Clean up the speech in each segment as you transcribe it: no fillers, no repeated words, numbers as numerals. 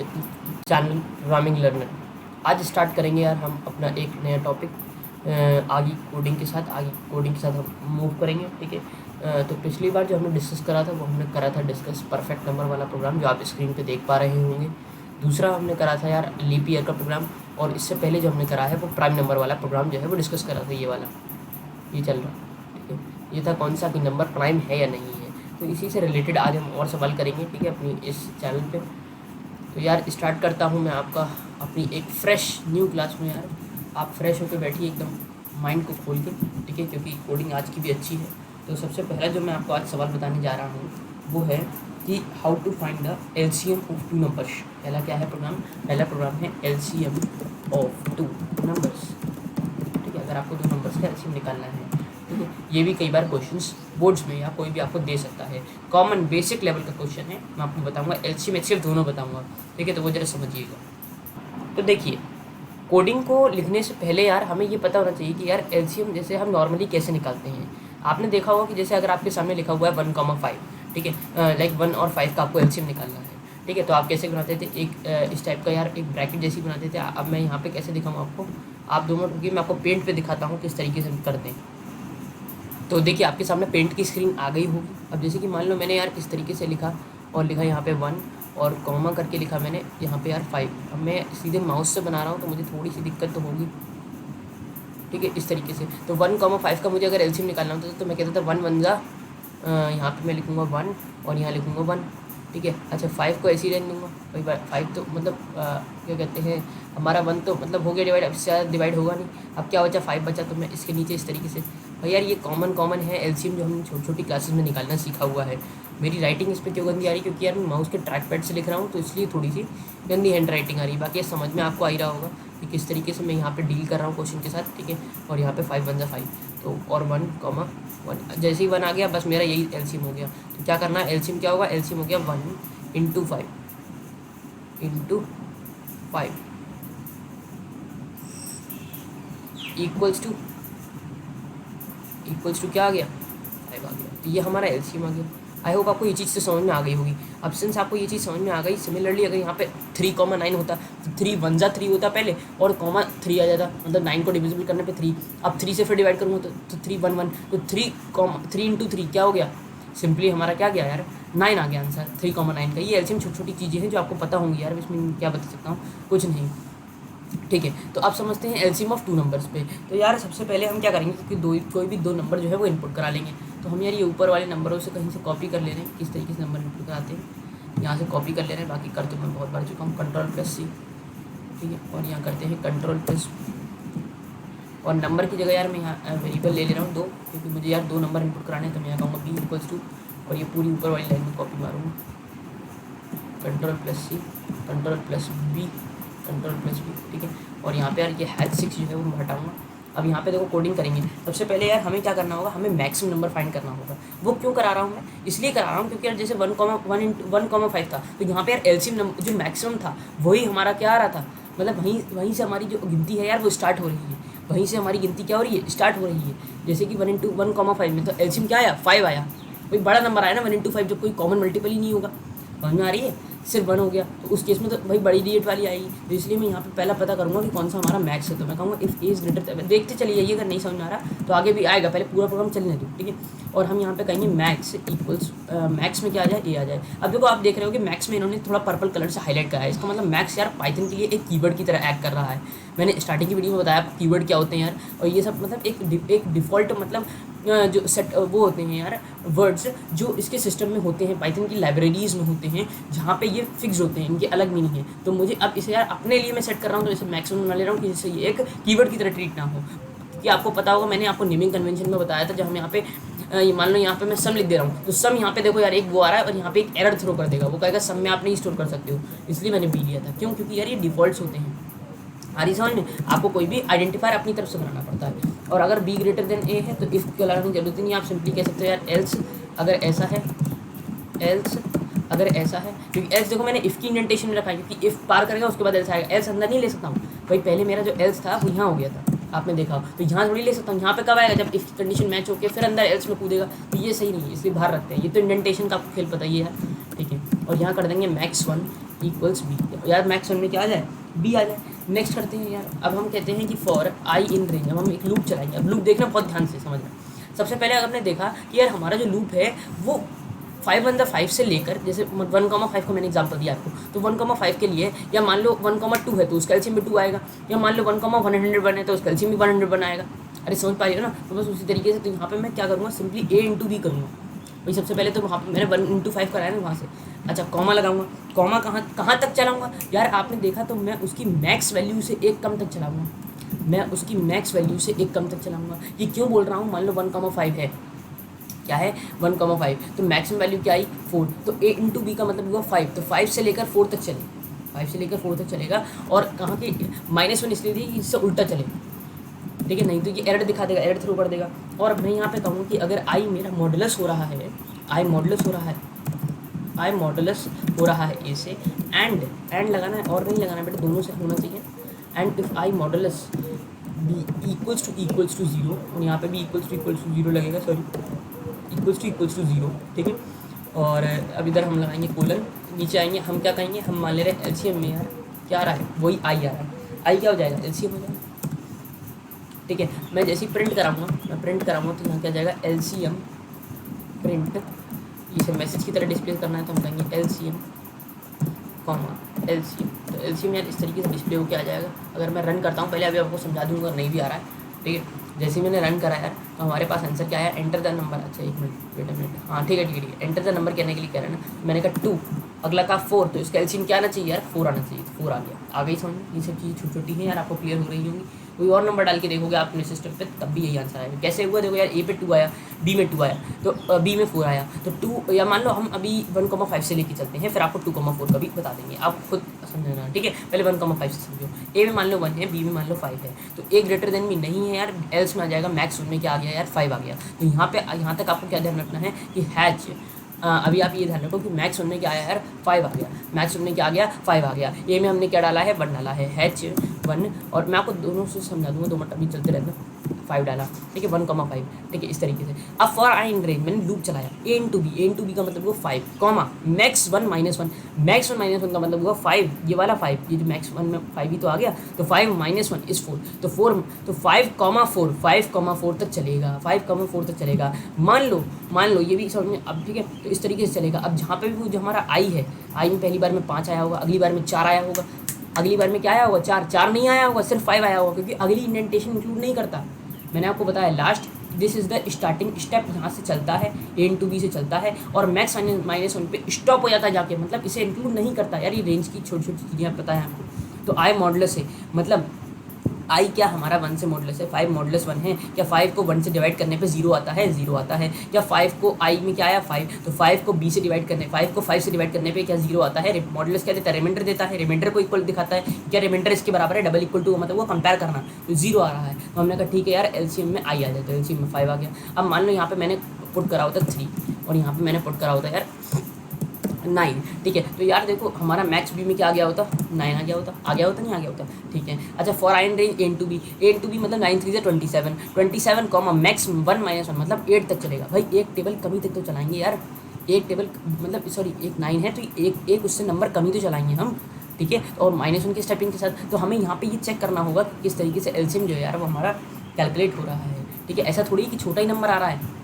Channel programming learner. आज start करेंगे यार हम अपना एक नया टॉपिक आगे कोडिंग के साथ हम मूव करेंगे। ठीक है, तो पिछली बार जो हमने डिस्कस करा था वो हमने करा था डिस्कस परफेक्ट नंबर वाला प्रोग्राम जो आप स्क्रीन पे देख पा रहे होंगे। दूसरा हमने करा था यार लीप ईयर का प्रोग्राम, और इससे पहले जो हमने करा है वो प्राइम नंबर वाला प्रोग्राम जो है वो डिस्कस करा था। ये वाला ये चल रहा, ठीक है, ये था कौन सा कि नंबर प्राइम है या नहीं है। तो इसी से रिलेटेड आज हम और सवाल करेंगे, ठीक है, अपनी इस चैनल पे। तो यार स्टार्ट करता हूँ मैं आपका अपनी एक फ्रेश न्यू क्लास में। यार आप फ्रेश होकर बैठिए एकदम माइंड को खोल के, ठीक है, क्योंकि कोडिंग आज की भी अच्छी है। तो सबसे पहला जो मैं आपको आज सवाल बताने जा रहा हूँ वो है कि how to find the LCM of two numbers. पहला क्या है प्रोग्राम? पहला प्रोग्राम है एलसीएम ऑफ टू नंबर्स। ठीक है, अगर आपको दो नंबर्स का एलसीएम निकालना है, ठीक है, ये भी कई बार क्वेश्चंस बोर्ड्स में या कोई भी आपको दे सकता है। कॉमन बेसिक लेवल का क्वेश्चन है, मैं आपको बताऊंगा एलसीएम एचसीएफ दोनों बताऊंगा, ठीक है, तो वो जरा समझिएगा। तो देखिए, कोडिंग को लिखने से पहले यार हमें ये पता होना चाहिए कि यार एलसीएम जैसे हम नॉर्मली कैसे निकालते हैं। आपने देखा होगा कि जैसे अगर आपके सामने लिखा हुआ है 1,5, ठीक है, लाइक 1 और 5 का आपको एलसीएम निकालना है, ठीक है, तो आप कैसे बनाते थे? एक इस टाइप का यार एक ब्रैकेट जैसी बनाते थे। अब मैं यहाँ पे कैसे दिखाऊँ आपको? आप दोनों रुकिए, मैं आपको पेंट पे दिखाता हूँ किस तरीके से हम करते हैं। तो देखिए आपके सामने पेंट की स्क्रीन आ गई होगी। अब जैसे कि मान लो मैंने यार इस तरीके से लिखा और लिखा यहाँ पे 1 और कॉमा करके लिखा मैंने यहाँ पे यार 5। अब मैं सीधे माउस से बना रहा हूँ तो मुझे थोड़ी सी दिक्कत तो होगी, ठीक है, इस तरीके से। तो 1,5 का मुझे अगर एलसीएम निकालना होता तो मैं कहता था 1 1 जा, यहाँ पे मैं लिखूँगा 1 और यहाँ लिखूँगा 1, ठीक है। अच्छा 5 को ऐसे ही रहने दूँगा भाई, 5 तो मतलब क्या कहते हैं, हमारा 1 तो मतलब हो गया डिवाइड, अब इससे ज़्यादा डिवाइड होगा नहीं। अब क्या बचा? 5 बचा, तो मैं इसके नीचे इस तरीके से। भाई यार ये कॉमन है एलसीएम जो हमने छोटी छोटी क्लासेस में निकालना सीखा हुआ है। मेरी राइटिंग इस पर क्यों गंदी आ रही? क्योंकि यार मैं माउस के ट्रैक पैड से लिख रहा हूँ तो इसलिए थोड़ी सी गंदी हैंड राइटिंग आ रही है। बाकी ये समझ में आपको आ ही रहा होगा कि किस तरीके से मैं यहाँ पे डील कर रहा हूँ क्वेश्चन के साथ, ठीक है। और यहाँ पे 5 1 जा 5, तो और 1,1 जैसे ही 1 आ गया बस मेरा यही एलसीएम हो गया। तो क्या करना है? एलसीएम क्या होगा? एलसीएम हो गया 1 इंटू 5 इक्वल्स टू क्या आ गया? 5 आ गया। तो ये हमारा एलसीएम आ गया। आई होप आपको ये चीज़ से समझ में आ गई होगी। अब सिंस आपको ये चीज़ समझ में आ गई, सिमिलरली अगर यहाँ पे 3,9 होता तो 3 1 जा 3 होता पहले और कॉमा 3 आ जाता, मतलब 9 को डिविजिबल करने पे 3। अब 3 से फिर डिवाइड करूँगा तो 3 1 1, तो 3 इंटू 3 क्या हो गया? सिंपली हमारा क्या गया यार? 9 आ गया आंसर 3,9 का। ये एलसीएम छोटी छोटी चीज़ें हैं जो आपको पता होंगी यार, इसमें क्या बता सकता हूँ, कुछ नहीं, ठीक है। तो आप समझते हैं एलसीएम ऑफ टू नंबर्स पे। तो यार सबसे पहले हम क्या करेंगे, क्योंकि कोई भी दो नंबर जो है वो इनपुट करा लेंगे। तो हम यार ये ऊपर वाले नंबरों से कहीं से कॉपी कर ले रहे हैं, किस तरीके से नंबर इनपुट कराते हैं, यहाँ से कॉपी कर ले रहे हैं। बाकी कर तो मैं बहुत बार चुका हूँ, Ctrl+C, ठीक है, और यहाँ करते हैं Ctrl+, और नंबर की जगह यार मैं यहाँ वेरिएबल ले रहा हूँ 2, क्योंकि मुझे यार 2 नंबर इनपुट कराने हैं। तो मैं यहाँ कहूँगा B इक्वल्स टू, और ये पूरी ऊपर वाली लाइन में कॉपी मारूँगा, Ctrl+C, Ctrl+B, Ctrl+B, ठीक है। और यहाँ पे यार ये -6 जो है वो मैं हटाऊँगा। अब यहाँ पे देखो कोडिंग करेंगे। सबसे पहले यार हमें क्या करना होगा? हमें मैक्सिमम नंबर फाइंड करना होगा। वो क्यों करा रहा हूँ मैं? इसलिए करा रहा हूँ क्योंकि यार जैसे 1,5 था तो यहाँ पे यार एलसीएम जो मैक्सिमम था वही हमारा क्या आ रहा था, मतलब वहीं से हमारी जो गिनती है यार वो स्टार्ट हो रही है। वहीं से हमारी गिनती क्या हो रही है? स्टार्ट हो रही है। जैसे कि 1 इंटू 1,5 में तो एलसीएम क्या आया? 5 आया। कोई बड़ा नंबर आया ना 1 इंटू 5, जब कोई कॉमन मल्टीपल ही नहीं होगा। समझ में आ रही है? सिर्फ 1 हो गया तो उस केस में तो भाई बड़ी डिजिट वाली आएगी। तो इसलिए मैं यहाँ पे पहला पता करूँगा कि कौन सा हमारा मैक्स है। तो मैं कहूँगा इफ़ ए इज़ ग्रेटर, देखते चलिए जाइए, अगर नहीं समझ में आ रहा तो आगे भी आएगा, पहले पूरा प्रोग्राम चलने दो, ठीक है। और हम यहाँ पे कहेंगे मैक्स इक्वल्स, मैक्स में क्या आ जाए? ए आ जाए। अब देखो आप देख रहे हो कि मैक्स में इन्होंने थोड़ा पर्पल कलर से हाईलाइट करा है। इसका मतलब मैक्स यार पाइथन के लिए एक कीवर्ड की तरह एक्ट कर रहा है। मैंने स्टार्टिंग की वीडियो में बताया कीवर्ड क्या होते हैं यार, और ये सब मतलब एक डिफ़ॉल्ट मतलब जो सेट वो होते हैं यार वर्ड्स जो इसके सिस्टम में होते हैं, पाइथन की लाइब्रेरीज़ में होते हैं, जहाँ पे ये फिक्स होते हैं, इनके अलग मीनिंग है। तो मुझे अब इसे यार अपने लिए मैं सेट कर रहा हूँ, तो इसे मैक्सिमम बना ले रहा हूँ कि जिससे ये एक कीवर्ड की तरह ट्रीट ना हो। कि आपको पता होगा मैंने आपको नेमिंग कन्वेंशन में बताया था, जब हम यहाँ पे ये मान लो यहाँ पे मैं सम लिख दे रहा हूँ तो सम यहाँ पे देखो यार एक वो आ रहा है और यहाँ पे एक एरर थ्रो कर देगा, वो कहेगा सम में आप नहीं स्टोर कर सकते हो। इसलिए मैंने बी लिया था। क्यों? क्योंकि यार ये डिफ़ॉल्ट्स होते हैं। आ रही समझ में? आपको कोई भी आइडेंटिफायर अपनी तरफ से बनाना पड़ता है। और अगर बी ग्रेटर देन ए है तो इफ़ की लगाने की जरूरत नहीं, आप सिंपली कह सकते हो यार एल्स अगर ऐसा है, एल्स अगर ऐसा है, क्योंकि एल्स देखो मैंने इफ़ की इंडेंटेशन में रखा है, क्योंकि इफ़ पार करेगा उसके बाद एल्स आएगा। एल्स अंदर नहीं ले सकता हूँ भाई, पहले मेरा जो एल्स था वो यहाँ हो गया था, आपने देखा हो, तो यहाँ थोड़ी ले सकता हूँ। यहाँ पे कब आएगा? जब इफ़ की कंडीशन मैच होकर फिर अंदर एल्स में कूदेगा, तो ये सही नहीं है, इसलिए बाहर रखते हैं। ये तो इंडेंटेशन का आपको खेल पता ही है, ठीक है। और यहाँ कर देंगे मैक्स 1 इक्वल्स बी, यार मैक्स वन में क्या आ जाए, बी आ जाए। नेक्स्ट करते हैं यार, अब हम कहते हैं कि फॉर आई इन रेंज, अब हम एक लूप चलाएंगे। अब लूप देखना बहुत ध्यान से समझना। सबसे पहले अगर आपने देखा कि यार हमारा जो लूप है वो 5 से लेकर, जैसे 1,5 को मैंने एग्जांपल दिया आपको, तो 1,5 के लिए, या मान लो 1,2 है तो उसका एलसीएम भी 2 आएगा, या मान लो 1,101 है तो उसका एलसीएम भी 101 आएगा। अरे समझ पा रही हो ना? तो बस उसी तरीके से तो यहाँ पे मैं क्या करूँगा, सिंपली ए इंटू बी करूँगा। भाई सबसे पहले तो वहाँ पे मैंने 1 × 5 कराया ना वहाँ से, अच्छा कॉमा लगाऊंगा। कॉमा कहाँ तक चलाऊंगा यार, आपने देखा तो मैं उसकी मैक्स वैल्यू से एक कम तक चलाऊंगा, मैं उसकी मैक्स वैल्यू से एक कम तक चलाऊंगा। ये क्यों बोल रहा हूँ, मान लो 1,5 है, क्या है 1,5, तो मैक्सिमम वैल्यू क्या आई 4, तो ए इंटू बी का मतलब हुआ 5, तो 5 से लेकर 4 तक चलेगा, 5 से लेकर 4 तक चलेगा। और कहाँ की -1 इसलिए थी कि इससे उल्टा चलेगा, ठीक है, नहीं तो ये एरर दिखा देगा, एरर थ्रो कर देगा। और मैं यहाँ पे कहूँ कि अगर आई मेरा मॉडुलस हो रहा है, आई मॉडुलस हो रहा है ए से, एंड लगाना है और नहीं लगाना है बेटा, दोनों से होना चाहिए। And if I modulus B equals to 0, और यहाँ पे भी इक्वल्स टू 0 लगेगा, सॉरी इक्वल्स टू 0, ठीक है। और अब इधर हम लगाएंगे कोलन, नीचे आएंगे, हम क्या कहेंगे, हम मान ले रहे हैं एलसीएम में यार क्या आ रहा है, वही आई आ रहा है, आई क्या हो जाएगा, एलसीएम हो जाएगा, ठीक है। मैं जैसे ही प्रिंट कराऊंगा तो यहाँ क्या आ जाएगा, एलसीएम प्रिंट, इसे मैसेज की तरह डिस्प्ले करना है तो हम कहेंगे एलसीएम कॉमा एलसीएम, तो एलसीएम यार इस तरीके से डिस्प्ले होकर आ जाएगा। अगर मैं रन करता हूँ, पहले अभी आपको समझा दूँगा, नहीं भी आ रहा है, ठीक है। जैसे ही मैंने रन करा यार तो हमारे पास आंसर क्या है, एंटर द नंबर, अच्छा एक मिनट वेट अ मिनट, हाँ ठीक है, एंटर द नंबर कहने के लिए कह रहे हैं ना, मैंने कहा 2, अगला कहा 4, तो इसका एलसीएम क्या आना चाहिए यार, 4 आना चाहिए, तो 4 आ गया। आ गई समझ, ये सब चीज़ें छोटी छोटी हैं यार, आपको क्लियर हो रही होंगी। कोई और नंबर डाल के देखोगे आप अपने सिस्टम पे, तब भी यही आंसर आएगा। कैसे हुआ देखो यार, ए पे 2 आया, बी में 2 आया, तो बी में 4 आया, तो 2, या मान लो हम अभी 1,5 से लेके चलते हैं, फिर आपको 2,4 का भी बता देंगे, आप खुद समझना, ठीक है। पहले 1,5 से समझो, ए में मान लो 1 है, बी में मान लो 5 है, तो ए ग्रेटर देन बी नहीं है यार, एल्स में आ जाएगा, मैक्स में क्या आ गया यार 5 आ गया। तो यहाँ तक आपको क्या ध्यान रखना है कि हैच, अभी आप ये ध्यान रखो कि मैक्स में क्या आया यार 5 आ गया, मैक्स में क्या आ गया 5 आ गया। ए में हमने क्या डाला है, 1 डाला है, हैच 1, और मैं आपको दोनों से समझा दूंगा, 2 मिनट अभी चलते रहते हैं। 5 डाला, ठीक है, 1,5, ठीक है, इस तरीके से। अब फॉर आई इन रेंज मैंने लूप चलाया, ए इंटू बी का मतलब वो 5, कॉमा मैक्स 1 -1, मैक्स 1 -1 का मतलब हुआ 5, ये वाला 5, ये जो मैक्स 1 में 5 ही तो आ गया, तो 5 -1 इज 4, तो 5,4 5,4 तक चलेगा, 5,4 तक चलेगा। मान लो ये भी समझ में, अब ठीक है, तो इस तरीके से चलेगा। अब जहाँ पे भी वो जो हमारा आई है, आई में पहली बार में 5 आया होगा, अगली बार में 4 आया होगा, अगली बार में क्या आया होगा, 4 नहीं आया होगा, सिर्फ 5 आया होगा, क्योंकि अगली इंडेंटेशन इंक्लूड नहीं करता। मैंने आपको बताया last, this is the starting step, यहाँ से चलता है, ए इंटू बी से चलता है, और मैक्स -1 पे स्टॉप हो जाता है जाके, मतलब इसे इंक्लूड नहीं करता यार, ये रेंज की छोटी छोटी चीज़ें आप पता है आपको। तो आई मॉडुलस है, मतलब आई क्या हमारा 1 से मॉडुलस है, 5 मॉडुलस 1 है, क्या 5 को 1 से डिवाइड करने पे 0 आता है, 0 आता है, क्या 5 को आई में क्या आया 5, तो 5 को बी से डिवाइड करने, 5 को 5 से डिवाइड करने पे क्या 0 आता है। मॉडुलस क्या देता है, रिमाइंडर देता है, रिमाइंडर को इक्वल दिखाता है, क्या रिमाइंडर इसके बराबर है, डबल इक्वल टू, मतलब वो कंपेयर करना, तो 0 आ रहा है, तो हमने कहा ठीक है यार एलसीएम में आई आ जाए, तो एलसीएम में 5 आ गया। अब मान लो यहाँ पे मैंने पुट करा होता 3, और यहाँ पे मैंने पुट करा होता यार 9, ठीक है, तो यार देखो हमारा मैक्स बी में क्या आ गया होता, 9 आ गया होता, नहीं आ गया होता, ठीक है। अच्छा for I in range A into B मतलब 9 3 से 27 कॉमा मैक्स 1 -1 मतलब 8 तक चलेगा। भाई एक टेबल कमी तक तो चलाएंगे यार, एक टेबल मतलब सॉरी एक 9 है तो एक उससे नंबर कमी तो चलाएंगे हम, ठीक है। और -1 के स्टेपिंग के साथ, तो हमें यहाँ पे ये चेक करना होगा कि किस तरीके से एलसीएम जो है यार वो हमारा कैलकुलेट हो रहा है, ठीक है। ऐसा थोड़ी कि छोटा ही नंबर आ रहा है,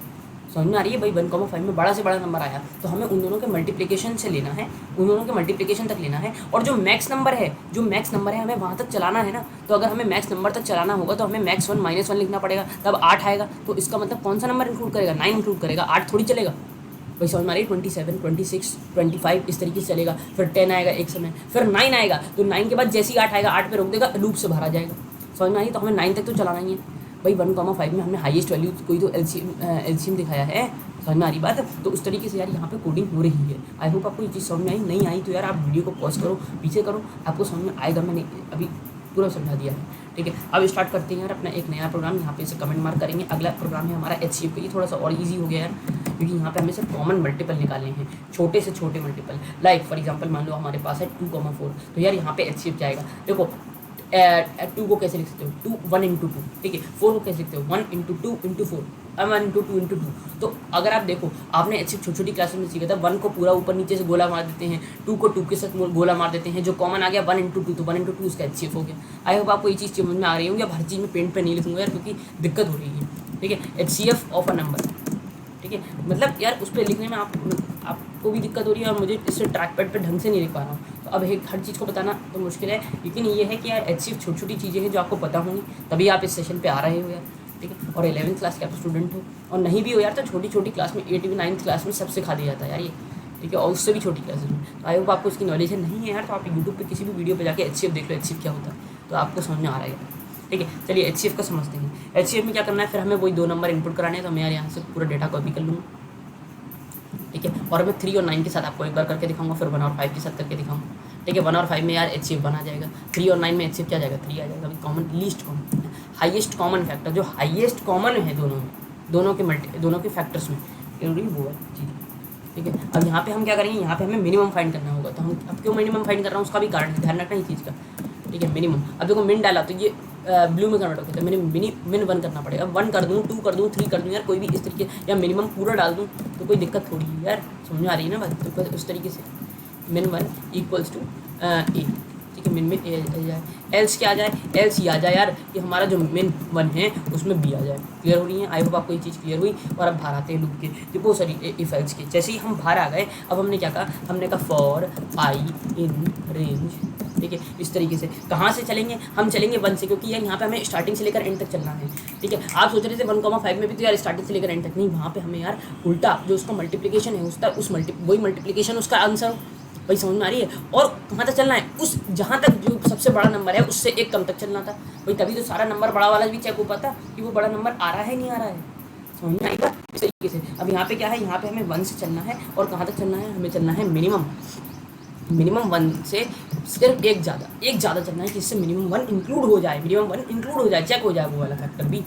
समझ में आ रही है भाई, 1,5 में बड़ा से बड़ा नंबर आया, तो हमें उन दोनों के मल्टीप्लिकेशन से लेना है, उन दोनों के मल्टीप्लिकेशन तक लेना है, और जो मैक्स नंबर है हमें वहाँ तक चलाना है ना। तो अगर हमें मैक्स नंबर तक चलाना होगा तो हमें मैक्स 1 -1 लिखना पड़ेगा, तब 8 आएगा, तो इसका मतलब कौन सा नंबर इंक्लूड करेगा, 9 इंक्लूड करेगा, 8 थोड़ी चलेगा भाई, समझ में आ रही है। 27 26 25 इस तरीके से चलेगा, फिर 10 आएगा एक समय, फिर 9 आएगा, तो 9 के बाद जैसे ही 8 आएगा 8 पे रोक देगा, लूप से भरा जाएगा, समझ में आ रही है। तो हमें 9 तक तो चलाना ही है भाई। 1,5 में हमने हाईएस्ट वैल्यू कोई तो एलसीएम दिखाया है, समझ में आ रही बात। तो उस तरीके से यार यहाँ पे कोडिंग हो रही है। आई होप आपको ये चीज़ समझ में आई, नहीं आई तो यार आप वीडियो को पॉज करो, पीछे करो, आपको समझ में आएगा। मैंने अभी पूरा समझा दिया है, ठीक है। अब स्टार्ट करते हैं यार अपना एक नया प्रोग्राम, यहाँ पे इसे कमेंट मार्क करेंगे। अगला प्रोग्राम है हमारा एचसीएफ का, ये थोड़ा सा और ईजी हो गया यार, क्योंकि यहाँ पे हमें सिर्फ कॉमन मल्टीपल निकालने हैं, छोटे से छोटे मल्टीपल। लाइक फॉर एग्जाम्पल मान लो हमारे पास है 2,4, तो यार यहाँ पे एचसीएफ जाएगा। देखो 2 को कैसे लिख सकते हो, 1 × 2, ठीक है। 4 को कैसे लिखते हो, 1 × 2 × 4, one into two into two. तो अगर आप देखो, आपने HCF छोटी छोटी क्लासेस में सीखा था, 1 को पूरा ऊपर नीचे से गोला मार देते हैं, 2 को 2 के साथ गोला मार देते हैं, जो कॉमन आ गया 1 इंटू टू, तो 1 इंटू टू उसका HCF हो गया। आई होप आपको ये चीज़ समझ में आ रही होंगी। अब हर चीज़ में पेंट पे नहीं लिखूंगा यार, क्योंकि दिक्कत हो रही है, ठीक है। HCF ऑफ अ नंबर, ठीक है, मतलब यार उस पर लिखने में आपको भी दिक्कत हो रही है और मुझे इससे ट्रैक पैड पर ढंग से नहीं लिख पा रहा हूँ। तो अब हर चीज़ को बताना तो मुश्किल है, लेकिन ये है कि यार HCF छोटी छोटी चीज़ें हैं जो आपको पता होंगी, तभी आप इस सेशन पे आ रहे हो यार, ठीक है। और 11th क्लास के आप स्टूडेंट हो, और नहीं भी हो यार तो छोटी छोटी क्लास में 8वीं 9th क्लास में सब सिखा दिया जाता है यार ये, ठीक है, और उससे भी छोटी क्लासेस में। तो आई होप आपको इसकी नॉलेज है। नहीं है यार तो आप यूट्यूब पे किसी भी वीडियो पे जाके HCF देख लो, HCF क्या होता है, तो आपको समझ में आ रहा है, ठीक है। चलिए HCF का समझते हैं। HCF में क्या करना है, फिर हमें वही 2 नंबर इनपुट कराने हैं, तो मैं यार यहाँ से पूरा डेटा कॉपी कर लूँगा, ठीक है। और मैं 3 और 9 के साथ आपको एक बार करके दिखाऊंगा, फिर 1 और 5 के साथ करके दिखाऊंगा, ठीक है। 1 और 5 में यार HCF 1 आ जाएगा, 3 और 9 में HCF क्या आ जाएगा, 3 आ जाएगा। Common, least common, highest common factor, जो हाईएस्ट कॉमन है दोनों में, दोनों के फैक्टर्स में, वो है जी, ठीक है। अब यहाँ पे हम क्या करेंगे, यहाँ पे हमें मिनिमम फाइंड करना होगा। तो हम अब क्यों मिनिमम फाइंड कर रहा हूँ, उसका भी कारण है, ध्यान रखना इस चीज़ का, ठीक है। मिनिमम, अब देखो मिन डाला तो ये ब्लू में कन्वर्ट हो गया, तो मैंने मिन 1 करना पड़ेगा। 1 कर दूँ, 2 कर दूँ, 3 कर दूँ यार, कोई भी इस तरीके, या मिनिमम पूरा डाल दूँ तो कोई दिक्कत थोड़ी है यार, समझ में आ रही है ना बात। तो उस तरीके से मिन 1 इक्वल्स टू ए, ठीक है, मिन में ए आ जाए, एल्स क्या आ जाए, एल्स ये आ जाए यार कि हमारा जो मिन 1 है उसमें बी आ जाए। क्लियर हो रही है, आई होप आपको ये चीज़ क्लियर हुई। और अब बाहर आते हैं लूप के, देखो सॉरी इफ एल्स के। जैसे ही हम बाहर आ गए, अब हमने क्या कहा, हमने कहा फॉर आई इन रेंज, ठीक है। इस तरीके से कहाँ से चलेंगे, हम चलेंगे 1 से, क्योंकि यार यहाँ पे हमें स्टार्टिंग से लेकर एंड तक चलना है, ठीक है। आप सोच रहे थे 1,5 में भी तो यार स्टार्टिंग से लेकर एंड तक नहीं, वहाँ पे हमें यार उल्टा जो उसका मल्टीप्लिकेशन है उसका वही मल्टीप्लिकेशन उसका आंसर, वही समझ में आ रही है। और कहाँ तक चलना है, उस जहाँ तक जो सबसे बड़ा नंबर है उससे एक कम तक चलना था भाई, तभी तो सारा नंबर बड़ा वाला भी चेक हो पाता कि वो बड़ा नंबर आ रहा है नहीं आ रहा है, समझ में आएगा इस तरीके से। अब यहाँ पे क्या है, यहाँ पे हमें 1 से चलना है, और कहाँ तक चलना है, हमें चलना है मिनिमम 1 से सिर्फ एक ज़्यादा चलना है, जिससे मिनिमम 1 इंक्लूड हो जाए, चेक हो जाए वो वाला फैक्टर भी,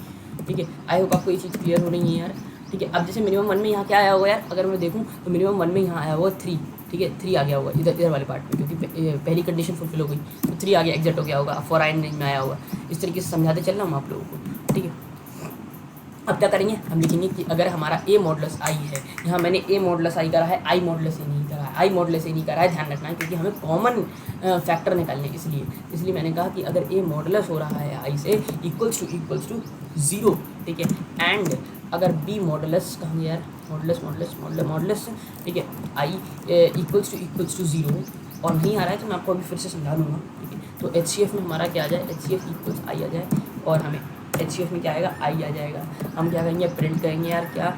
ठीक है। आई होप आपको ये चीज़ क्लियर हो रही है यार, ठीक है। अब जैसे मिनिमम 1 में यहाँ क्या आया होगा यार, अगर मैं देखूँ तो मिनिमम 1 में यहाँ आया होगा 3, ठीक है, 3 आ गया होगा इधर वाले पार्ट में, क्योंकि पहली कंडीशन फुलफिल हो गई, तो 3 आ गया, एग्जैक्ट हो गया होगा, फॉर आई में आया होगा। इस तरीके से समझाते चल रहा हूँ आप लोगों को, ठीक है। अब क्या करेंगे, हम लिखेंगे कि अगर हमारा A मॉडुलस I है, यहाँ मैंने A मॉडुलस I करा है, I मॉडुलस A नहीं करा है, I मॉडुलस A नहीं करा है, ध्यान रखना है, क्योंकि हमें कॉमन फैक्टर निकालने, इसलिए मैंने कहा कि अगर A मॉडुलस हो रहा है I से इक्वल्स टू 0, ठीक है। एंड अगर B मॉडुलस कहाँ यार, मॉडुलस, ठीक है, I इक्वल्स टू 0 और नहीं आ रहा है तो मैं आपको अभी फिर से समझा दूँगा, ठीक है। तो HCF में हमारा क्या आ जाए, HCF इक्वल्स I आ जाए, और हमें HCF में क्या आएगा, I आ जाएगा। हम क्या करेंगे, प्रिंट करेंगे यार, क्या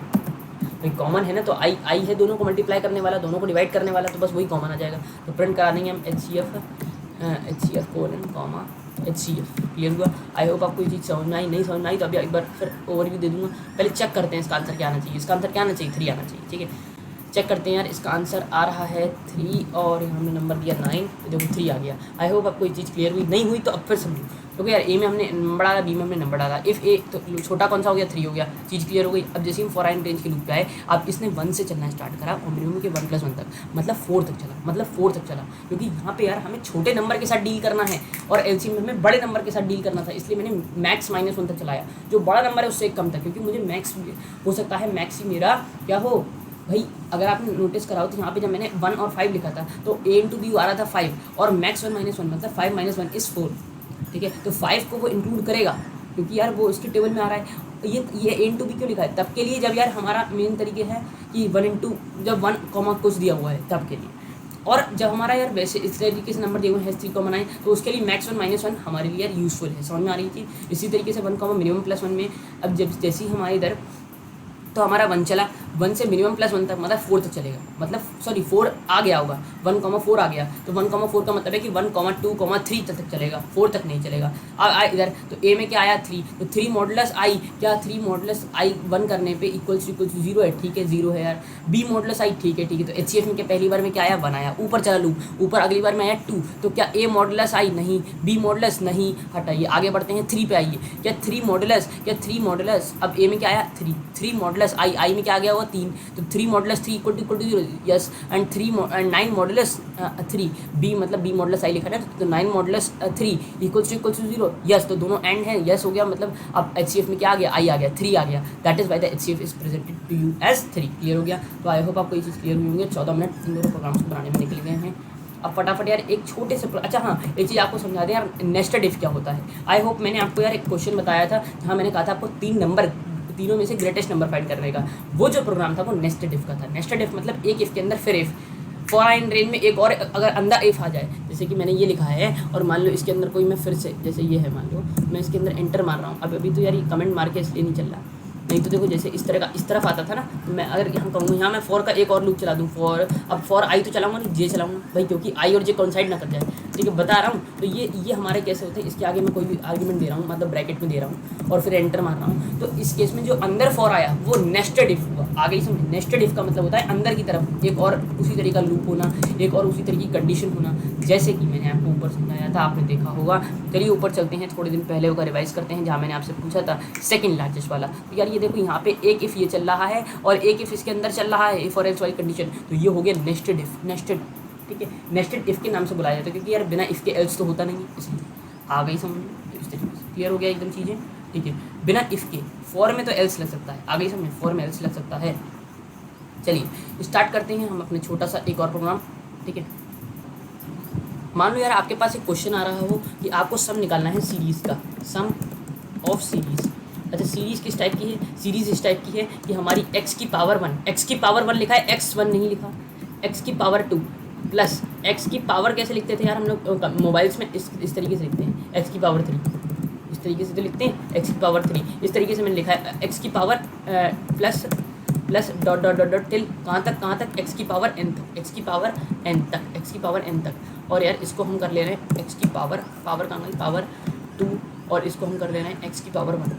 भाई कॉमन है ना, तो I है, दोनों को मल्टीप्लाई करने वाला, दोनों को डिवाइड करने वाला, तो बस वही कॉमन आ जाएगा। तो प्रिंट करा देंगे हम HCF colon comma HCF। Clear हुआ, आई होप आपको ये चीज़ समझ में आई। नहीं समझ में आई तो अभी एक बार फिर ओवरव्यू दे दूँगा। पहले चेक करते हैं इसका आंसर क्या आना चाहिए, 3 आना चाहिए, ठीक है। चेक करते हैं यार, इसका आंसर आ रहा है 3, और हमने नंबर दिया 9, तो देखो 3 आ गया। आई होप आपको ये चीज़ क्लियर हुई, नहीं हुई तो अब फिर समझो, क्योंकि यार A में हमने नंबर डाला, B में हमने नंबर डाला, इफ़ A तो छोटा कौन सा हो गया, 3 हो गया, चीज़ क्लियर हो गई। अब जैसे हम फॉर आई इन रेंज के लूप पे आए, अब इसने 1 से चलना स्टार्ट करा, और मिनिमम के 1 + 1 तक, मतलब 4 तक चला, क्योंकि यहाँ पे यार हमें छोटे नंबर के साथ डील करना है, और LCM में हमें बड़े नंबर के साथ डील करना था, इसलिए मैंने मैक्स -1 तक चलाया, जो बड़ा नंबर है उससे एक कम था, क्योंकि मुझे मैक्स हो सकता है, मैक्स ही मेरा क्या हो भाई। अगर आपने नोटिस करा हो तो यहाँ पे जब मैंने 1 और 5 लिखा था तो A × B आ रहा था 5, और मैक्स 1 - 1 मतलब 5 - 1 = 4, ठीक है। तो 5 को वो इंक्लूड करेगा, क्योंकि यार वो इसके टेबल में आ रहा है। ये A × B क्यों लिखा है, तब के लिए जब यार हमारा मेन तरीके है कि 1 जब 1 कॉमा कुछ दिया हुआ है तब के लिए, और जब हमारा यार वैसे इस तरीके से नंबर दिए हुए हैं 3 कॉमन आए, तो उसके लिए मैक्स 1 - 1 हमारे लिए यार यूजफुल है, समझ में आ रही थी। इसी तरीके से 1 कॉमा मिनिमम +1 में, अब जब जैसे ही हमारे इधर तो हमारा 1 चला, 1 से मिनिमम +1 तक, मतलब 4 तक चलेगा, मतलब सॉरी 4 आ गया होगा, 1,4 आ गया, तो 1,4 का मतलब है कि 1,2, 3 तक चलेगा, 4 तक नहीं चलेगा। अब इधर तो A में क्या आया 3, तो 3 मॉडुलस I, क्या 3 मॉडुलस I 1 करने पे इक्वल्स टू 0 है, ठीक है, 0 है यार। B मॉडुलस I, ठीक है, तो HCF में क्या पहली बार में क्या आया, 1 आया, ऊपर चला लूप, ऊपर अगली बार में आया 2, तो क्या A मॉडुलस I नहीं, B मॉडुलस नहीं, हटाइए, आगे बढ़ते हैं 3 पे आइए, क्या 3 मॉडुलस, अब A में क्या आया 3 मॉडुलस मॉडुलस आई में क्या आ गया होगा 3, तो 3 modulus 3 equal to 0, yes, and 9 modulus 3, B मतलब बी मॉडुलस आई लिखा है तो 9 मॉडुलस 3 इक्वल टू 0, यस, तो दोनों एंड है, यस हो गया, मतलब अब HCF में क्या आ गया, आई आ गया, 3 आ गया, that is why the HCF is presented to you as 3। Clear हो गया? तो आई होप आपको ये चीज़ क्लियर हुई होंगे। 14 मिनट इन दोनों प्रोग्राम्स को बनाने में निकल गए हैं। अब फटाफट यार एक छोटे से अच्छा हाँ, एक चीज़ आपको समझा दें यार, नेस्टेड इफ क्या होता है। आई होप मैंने आपको यार एक क्वेश्चन बताया था जहाँ मैंने कहा था आपको 3 नंबर, तीनों में से ग्रेटेस्ट नंबर फाइंड करने का, वो जो प्रोग्राम था वो नेस्टेड इफ का था। नेस्टेड इफ मतलब एक इफ के अंदर फिर if, for I in range में एक और अगर अंदर इफ आ जाए, जैसे कि मैंने ये लिखा है और मान लो इसके अंदर कोई मैं फिर से, जैसे ये है मान लो मैं इसके अंदर एंटर मार रहा हूँ, अब अभी तो यार ये कमेंट मार के इसलिए नहीं चल रहा, नहीं तो देखो जैसे इस तरह का इस तरफ आता था ना, तो मैं अगर यहाँ कहूँ यहाँ मैं फॉर का एक और लूप चला दूँ, फॉर अब फॉर आई तो चलाऊँगा नहीं, जे चलाऊँगा भाई, क्योंकि आई और जे कॉन्साइड ना कर जाए, ठीक है, बता रहा हूँ। तो ये हमारे कैसे होते हैं, इसके आगे मैं कोई भी आर्ग्यूमेंट दे रहा हूँ, मतलब ब्रैकेट में दे रहा हूँ और फिर एंटर मार रहा हूँ, तो इस केस में जो अंदर फॉर आया वो नेस्टेड इफ हुआ। आगे ही समझ, नेस्टेड इफ का मतलब होता है अंदर की तरफ एक और उसी तरीके का लूप होना, एक और उसी तरीके की कंडीशन होना, जैसे कि मैंने आपको ऊपर समझाया था, आपने देखा होगा। चलिए ऊपर चलते हैं, थोड़े दिन पहले होगा रिवाइज करते हैं, जहाँ मैंने आपसे पूछा था सेकंड लार्जेस्ट वाला। तो यार ये देखो यहाँ पे एक इफ ये चल रहा है और एक इफ इसके अंदर चल रहा है, इफ और एल्स वाली कंडीशन, तो ये हो गया नेस्टेड इफ, नेस्टेड, ठीक है, नेस्टेड इफ के नाम से बुलाया जाता है, क्योंकि यार बिना इफ के एल्स तो होता नहीं है, इसलिए आ गई समझ में, इस तरीके से क्लियर हो गया एकदम चीज़ें, ठीक है। बिना इफ के फॉर में तो एल्स लग सकता है, आ गई समझ, फॉर में एल्स लग सकता है। चलिए स्टार्ट करते हैं हम अपने छोटा सा एक और प्रोग्राम, ठीक है। मान लो यार आपके पास एक क्वेश्चन आ रहा हो कि आपको सम निकालना है सीरीज़ का, सम ऑफ सीरीज़। अच्छा सीरीज़ किस टाइप की है, सीरीज़ इस टाइप की है कि हमारी x की पावर 1, x की पावर 1 लिखा है, x1 नहीं लिखा, x की पावर 2 प्लस x की पावर कैसे लिखते थे यार हम लोग मोबाइल्स में, इस तरीके से लिखते हैं, x की पावर 3, इस तरीके से तो लिखते हैं, x की पावर 3, इस तरीके से मैंने लिखा है, x की power plus dot dot dot dot till कहाँ तक x की पावर n तक, x की पावर n तक, x की पावर n तक। और यार इसको हम कर ले रहे हैं x की पावर कहाँ गई, पावर 2, और इसको हम कर ले रहे हैं x की पावर 1,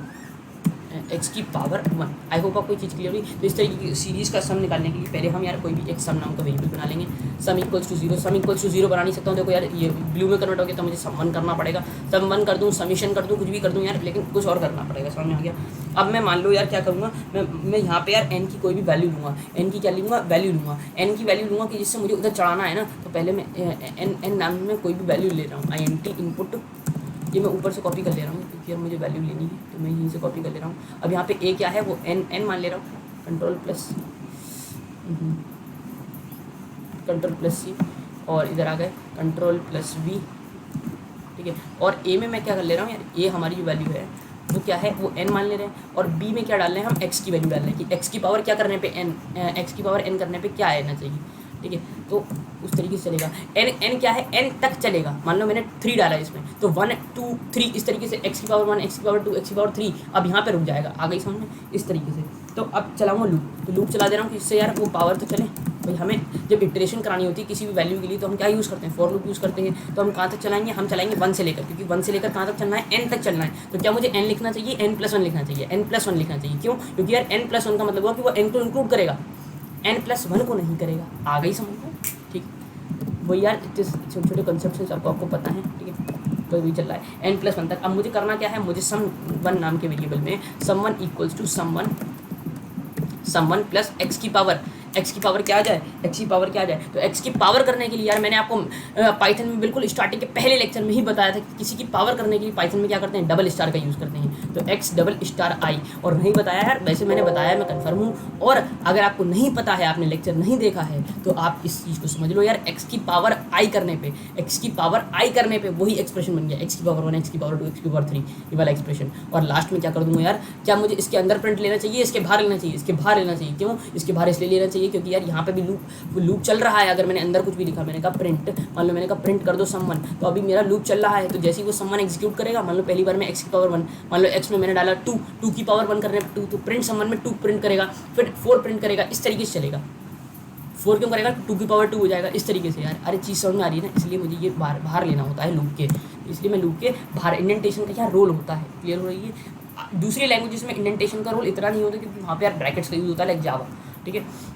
x की पावर 1। आई होप आपको कोई चीज़ क्लियर हुई। तो इस तरीके की सीरीज़ का सम निकालने के लिए पहले हम यार कोई भी एक सम नाम का वेरिएबल बना लेंगे। Sum equals to 0, sum equals to 0 बना नहीं सकता हूँ, देखो यार ये ब्लू में कन्वर्ट हो गया तो मुझे सम 1 करना पड़ेगा, सम 1 कर दूँ, समीशन कर दूँ, कुछ भी कर दूँ यार, लेकिन कुछ और करना पड़ेगा, समझ में आ गया। अब मैं मान लो यार क्या करूँगा, मैं यहाँ पे यार n की कोई भी वैल्यू लूँगा, n की क्या लूँगा, वैल्यू लूँगा, n की वैल्यू लूँगा कि जिससे मुझे उधर चढ़ाना है ना, तो पहले मैं n नाम में कोई भी वैल्यू ले रहा हूँ, int इनपुट, ये मैं ऊपर से कॉपी कर ले रहा हूँ क्योंकि अब मुझे वैल्यू लेनी है, तो मैं यहीं से कॉपी कर ले रहा हूँ। अब यहाँ पे a क्या है वो n मान ले रहा हूँ, कंट्रोल प्लस c, और इधर आ गए कंट्रोल प्लस v, ठीक है। और a में मैं क्या कर ले रहा हूँ यार, a हमारी जो वैल्यू है वो क्या है, वो n मान ले रहे हैं, और b में क्या डाल रहे हैं हम, x की वैल्यू डाल रहे हैं कि x की पावर क्या करने पे n, x की पावर n करने पे क्या आना चाहिए, ठीक है। तो उस तरीके से चलेगा, n क्या है, n तक चलेगा। मान लो मैंने 3 डाला इसमें, तो 1 2 3 इस तरीके से x की पावर 1, x की पावर 2, x की पावर 3, अब यहाँ पे रुक जाएगा, आ गई समझ में, इस तरीके से। तो अब चलाऊँगा लूप, तो लूप चला दे रहा हूँ कि इससे यार वो पावर तो चले भाई। हमें जब इटरेशन करानी होती है किसी भी वैल्यू के लिए तो हम क्या यूज़ करते हैं, फॉर लूप यूज़ करते हैं। तो हम कहाँ तक चलाएंगे, हम चलाएंगे 1 से लेकर, क्योंकि 1 से लेकर कहाँ तक चलना है, n तक चलना है। तो क्या मुझे n लिखना चाहिए, n+1 लिखना चाहिए, n+1 लिखना चाहिए, क्यों, क्योंकि यार n+1 का मतलब हुआ कि वो n को इंक्लूड करेगा, n+1 को नहीं करेगा, आ गई समझ में, ठीक। वो यार छोटे छोटे कॉन्सेप्ट से आपको पता है, ठीक है, तो भी चल रहा है n+1 तक। अब मुझे करना क्या है, मुझे sum1 नाम के वेरिएबल में sum1 equals to sum1 plus x की पावर क्या आ जाए, x की पावर क्या आ जाए। तो x की पावर करने के लिए यार मैंने आपको पाइथन में बिल्कुल स्टार्टिंग के पहले लेक्चर में ही बताया था कि किसी की पावर करने के लिए पाइथन में क्या करते हैं, डबल स्टार का यूज़ करते हैं, तो x∆i। और नहीं बताया यार, वैसे मैंने बताया, मैं कन्फर्म हूँ। और अगर आपको नहीं पता है, आपने लेक्चर नहीं देखा है, तो आप इस चीज़ को समझ लो यार, x की पावर i करने पे वही एक्सप्रेशन बन गया, x की पावर 1, x की पावर 2, x की पावर 3, ये वाला एक्सप्रेशन। और लास्ट में क्या कर दूँगा यार, क्या मुझे इसके अंदर प्रिंट लेना चाहिए, इसके बाहर लेना चाहिए, इसके बाहर लेना चाहिए, क्यों, इसके बाहर इसलिए लेना चाहिए क्योंकि यार यहाँ पे भी लूप चल रहा है। अगर मैंने अंदर कुछ भी लिखा, मैंने कहा प्रिंट, मान लो मैंने कहा प्रिंट कर दो sum1, तो अभी मेरा लूप चल रहा है, तो जैसे ही वो sum1 एग्जीक्यूट करेगा, मान लो पहली बार में x की पावर 1, मान लो x में मैंने डाला 2 की पावर 1 करने 2, तो प्रिंट sum1 में 2 प्रिंट करेगा, फिर 4 प्रिंट करेगा, इस तरीके से चलेगा। 4 क्यों करेगा, 2 की पावर 2 हो जाएगा, इस तरीके से यार। अरे चीज़ समझ में आ रही है ना, इसलिए मुझे ये बाहर लेना होता है लूप के, इसलिए मैं लूप के बाहर इंडेंटेशन का क्या रोल होता है, क्लियर हो रही है। दूसरी लैंग्वेजेस में इंडेंटेशन का रोल इतना नहीं होता क्योंकि वहाँ पे यार ब्रैकेट्स का यूज़ होता है, लाइक जावा, ठीक है।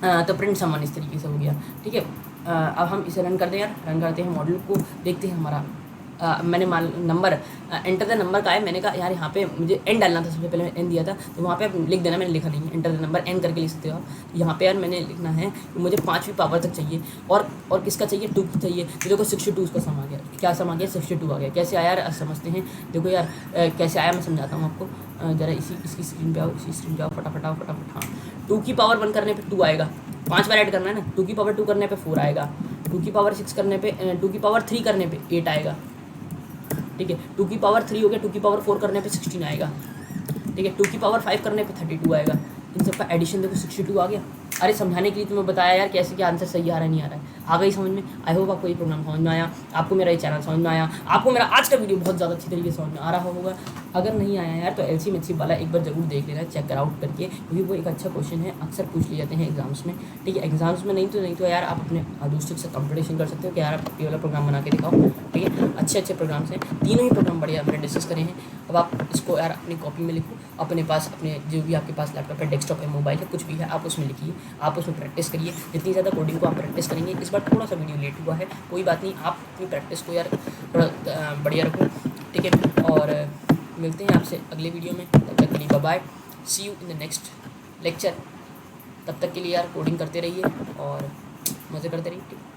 तो प्रिंट sum1 इस तरीके से हो गया, ठीक है। अब हम इसे रन करते हैं यार, रन करते हैं मॉडल को, देखते हैं हमारा मैंने नंबर एंटर द नंबर का है, मैंने कहा यार यहाँ पे मुझे एन डालना था, सबसे पहले एन दिया था, तो वहाँ पे आप लिख देना, मैंने लिखा नहीं है, एंटर द नंबर एन करके लिख सकते हो आप। यहाँ पे यार मैंने लिखना है कि मुझे 5वीं पावर तक चाहिए, और किसका चाहिए, 2 की चाहिए। तो देखो 62 उसका सम आ गया, क्या सम आ गया, 62 आ गया। कैसे आया यार समझते हैं, देखो यार कैसे आया मैं समझाता हूँ आपको। ज़रा इसकी स्क्रीन पे आओ, इसी स्क्रीन पे आओ, फटाफट आओ फटाफट। हाँ, 2 की पावर 1 करने पे 2 आएगा, 5 बार ऐड करना है ना, 2 की पावर 2 करने पे 4 आएगा, 2 की पावर 6 करने पे 2 की पावर 3 करने पे 8 आएगा, ठीक है। 2 की पावर 3 हो गया, 2 की पावर 4 करने पे 16 आएगा, ठीक है। 2 की पावर 5 करने पे 32 आएगा। इन सब का एडिशन देखो 62 आ गया। अरे समझाने के लिए तुम्हें बताया यार कैसे क्या आंसर सही आ रहा है नहीं आ रहा है, आ गई समझ में। आई होप आपको ये प्रोग्राम समझ में आया, आपको मेरा ये चैनल समझ में आया, आपको मेरा आज का वीडियो बहुत ज़्यादा अच्छी तरीके से समझ में आ रहा होगा। अगर नहीं आया यार तो LC मैथ्स वाला एक बार जरूर देख लेना, चेक आउट करके, क्योंकि वो एक अच्छा क्वेश्चन है, अक्सर पूछ लिए जाते हैं एग्जाम्स में, ठीक है। एग्जाम्स में नहीं तो यार आप अपने दोस्तों के साथ कंपटीशन कर सकते हो कि यार आप ये वाला प्रोग्राम बना के दिखाओ, ठीक है। अच्छे प्रोग्राम्स हैं, तीनों ही प्रोग्राम बढ़िया हमने डिस्कस करे हैं। अब आप इसको यार अपनी कॉपी में लिखो, अपने पास अपने जो भी आपके पास लैपटॉप है, डेस्कटॉप है, मोबाइल है, कुछ भी है, आप उसमें लिखिए, आप उसमें प्रैक्टिस करिए। जितनी ज़्यादा कोडिंग को आप प्रैक्टिस करेंगे, इस बार थोड़ा सा वीडियो लेट हुआ है, कोई बात नहीं, आप अपनी प्रैक्टिस को यार थोड़ा बढ़िया रखो, ठीक है। और मिलते हैं आपसे अगले वीडियो में, तब तक के लिए bye bye, see you in the next lecture. तब तक के लिए यार कोडिंग करते रहिए और मज़े करते रहिए, ठीक है।